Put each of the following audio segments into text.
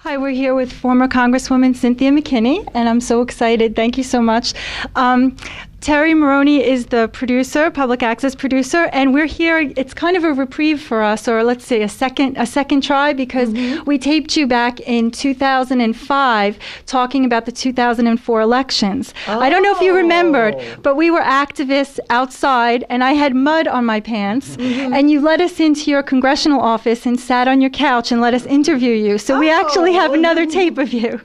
Hi, we're here with former Congresswoman Cynthia McKinney, and I'm so excited. Thank you so much. Terry Maroney is the producer, public access producer, and we're here. It's kind of a reprieve for us, or let's say a second try, because we taped you back in 2005 talking about the 2004 elections. I don't know if you remembered, but we were activists outside, and I had mud on my pants, and you let us into your congressional office and sat on your couch and let us interview you. So we actually have another tape of you.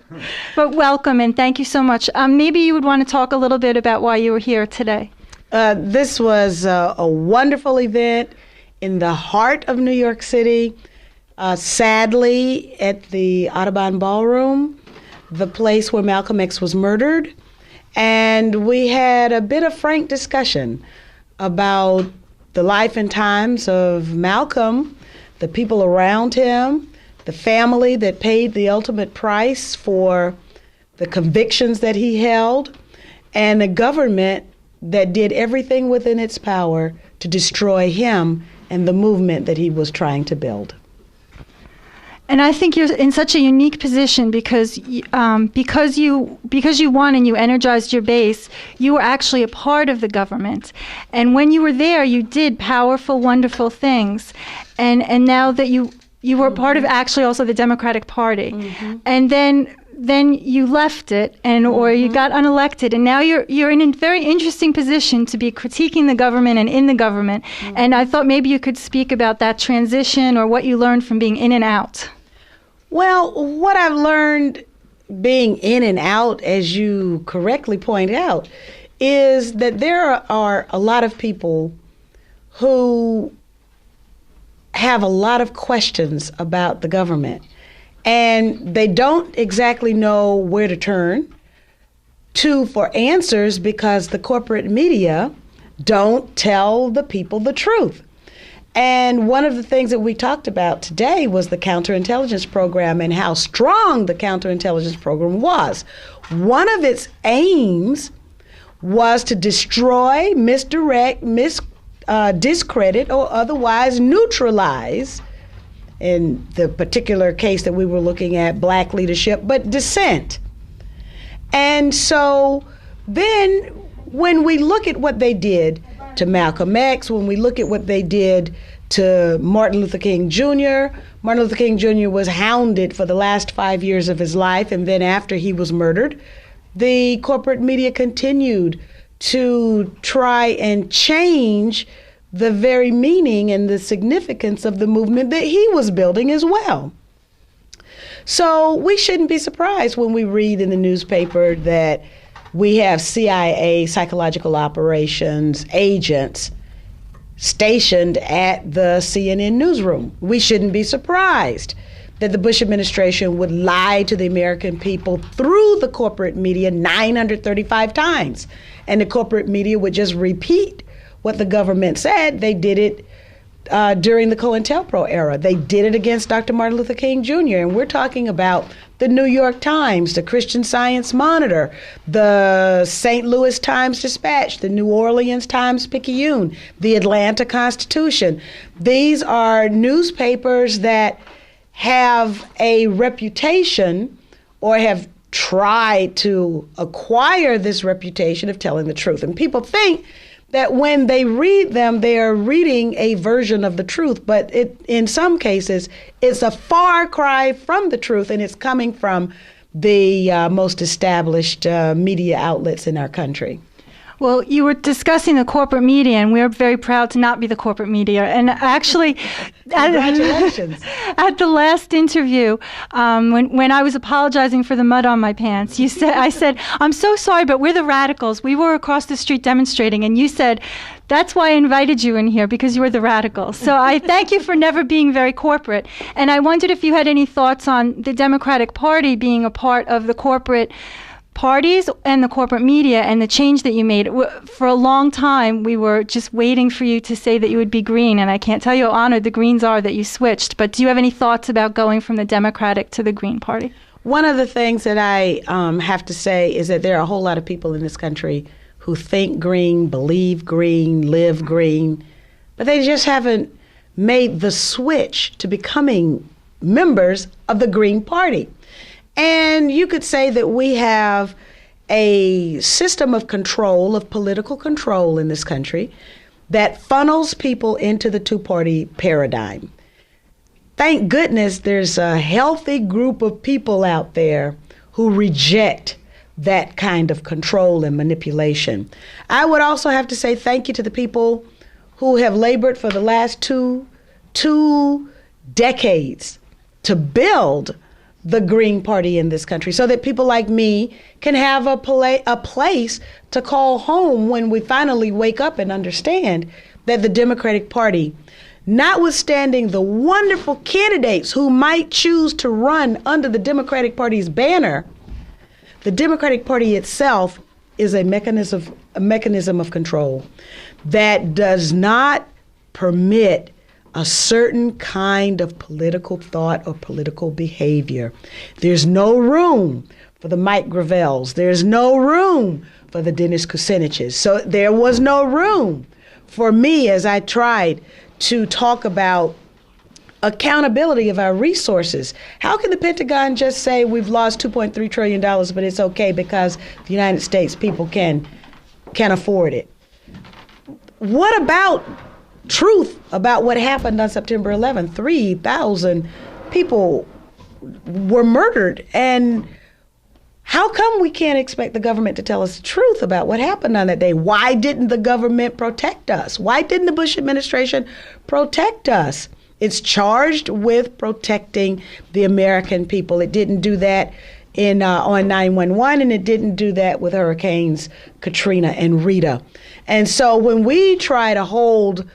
But welcome, and thank you so much. Maybe you would want to talk a little bit about why you were here today. This was a wonderful event in the heart of New York City. Sadly, at the Audubon Ballroom, the place where Malcolm X was murdered. And we had a bit of frank discussion about the life and times of Malcolm, the people around him, the family that paid the ultimate price for the convictions that he held, and the government that did everything within its power to destroy him and the movement that he was trying to build. And I think you're in such a unique position because you won and you energized your base. You were actually a part of the government, and when you were there, you did powerful, wonderful things. And now that you were part of actually also the Democratic Party, and then you left it, or you got unelected, and now you're in a very interesting position to be critiquing the government and in the government. And I thought maybe you could speak about that transition or what you learned from being in and out. Well, what I've learned being in and out, as you correctly point out, is that there are a lot of people who have a lot of questions about the government. And they don't exactly know where to turn to for answers because the corporate media don't tell the people the truth. And one of the things that we talked about today was the counterintelligence program and how strong the counterintelligence program was. One of its aims was to destroy, misdirect, discredit, or otherwise neutralize, in the particular case that we were looking at, black leadership, but dissent. And so then when we look at what they did to Malcolm X, when we look at what they did to Martin Luther King Jr., Martin Luther King Jr. was hounded for the last 5 years of his life, and then after he was murdered, the corporate media continued to try and change the very meaning and the significance of the movement that he was building as well. So we shouldn't be surprised when we read in the newspaper that we have CIA psychological operations agents stationed at the CNN newsroom. We shouldn't be surprised that the Bush administration would lie to the American people through the corporate media 935 times, and the corporate media would just repeat what the government said. They did it during the COINTELPRO era. They did it against Dr. Martin Luther King Jr. And we're talking about the New York Times, the Christian Science Monitor, the St. Louis Times-Dispatch, the New Orleans Times-Picayune, the Atlanta Constitution. These are newspapers that have a reputation, or have tried to acquire this reputation, of telling the truth. And people think that when they read them, they are reading a version of the truth, but in some cases, it's a far cry from the truth, and it's coming from the most established media outlets in our country. Well, you were discussing the corporate media, and we're very proud to not be the corporate media. And actually, congratulations. At the last interview, when I was apologizing for the mud on my pants, I said, "I'm so sorry, but we're the radicals. We were across the street demonstrating," and you said, "That's why I invited you in here, because you were the radicals." So I thank you for never being very corporate. And I wondered if you had any thoughts on the Democratic Party being a part of the corporate parties and the corporate media and the change that you made. For a long time, we were just waiting for you to say that you would be green, and I can't tell you how honored the Greens are that you switched. But do you have any thoughts about going from the Democratic to the Green Party? One of the things that I have to say is that there are a whole lot of people in this country who think green, believe green, live green, but they just haven't made the switch to becoming members of the Green Party. And you could say that we have a system of control, of political control in this country that funnels people into the two-party paradigm. Thank goodness there's a healthy group of people out there who reject that kind of control and manipulation. I would also have to say thank you to the people who have labored for the last two decades to build the Green Party in this country so that people like me can have a place to call home when we finally wake up and understand that the Democratic Party, notwithstanding the wonderful candidates who might choose to run under the Democratic Party's banner, the Democratic Party itself is a mechanism of control that does not permit a certain kind of political thought or political behavior. There's no room for the Mike Gravells. There's no room for the Dennis Kuciniches. So there was no room for me as I tried to talk about accountability of our resources. How can the Pentagon just say we've lost $2.3 trillion, but it's okay because the United States people can afford it? What about truth about what happened on September 11th? 3,000 people were murdered. And how come we can't expect the government to tell us the truth about what happened on that day? Why didn't the government protect us? Why didn't the Bush administration protect us? It's charged with protecting the American people. It didn't do that on 9/11, and it didn't do that with Hurricanes Katrina and Rita. And so when we try to hold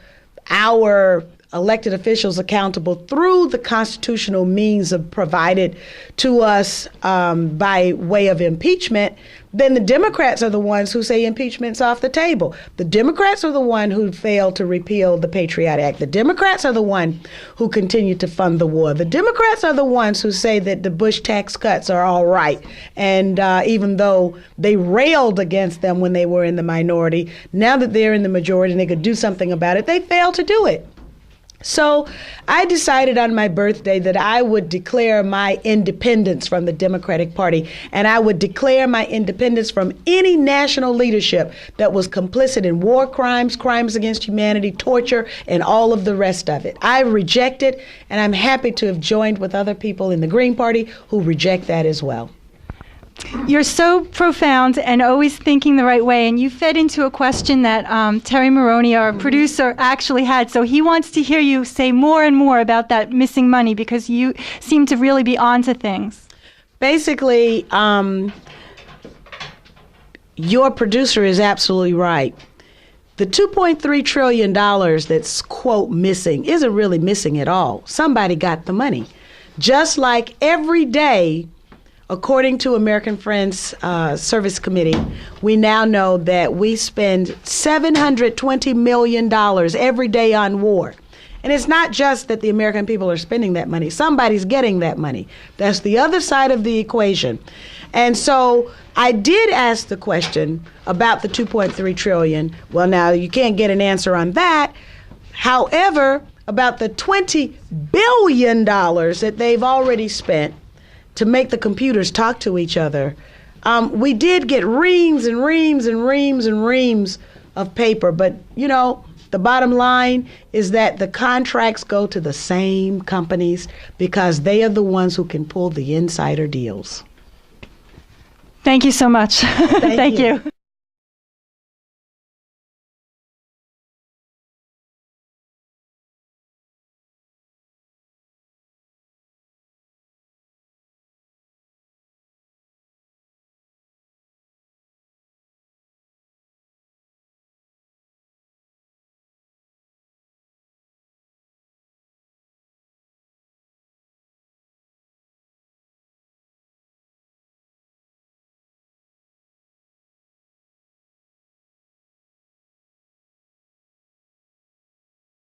our elected officials accountable through the constitutional means provided to us by way of impeachment, then the Democrats are the ones who say impeachment's off the table. The Democrats are the one who failed to repeal the Patriot Act. The Democrats are the one who continue to fund the war. The Democrats are the ones who say that the Bush tax cuts are all right. And even though they railed against them when they were in the minority, now that they're in the majority and they could do something about it, they failed to do it. So I decided on my birthday that I would declare my independence from the Democratic Party, and I would declare my independence from any national leadership that was complicit in war crimes, crimes against humanity, torture, and all of the rest of it. I reject it, and I'm happy to have joined with other people in the Green Party who reject that as well. You're so profound and always thinking the right way, and you fed into a question that Terry Maroney, our producer, actually had. So he wants to hear you say more and more about that missing money because you seem to really be onto things. Basically, your producer is absolutely right. The $2.3 trillion that's, quote, missing isn't really missing at all. Somebody got the money. Just like every day, according to American Friends Service Committee, we now know that we spend $720 million every day on war. And it's not just that the American people are spending that money. Somebody's getting that money. That's the other side of the equation. And so I did ask the question about the $2.3 trillion. Well, now you can't get an answer on that. However, about the $20 billion that they've already spent to make the computers talk to each other, we did get reams and reams and reams and reams of paper. But, you know, the bottom line is that the contracts go to the same companies because they are the ones who can pull the insider deals. Thank you so much. Thank you.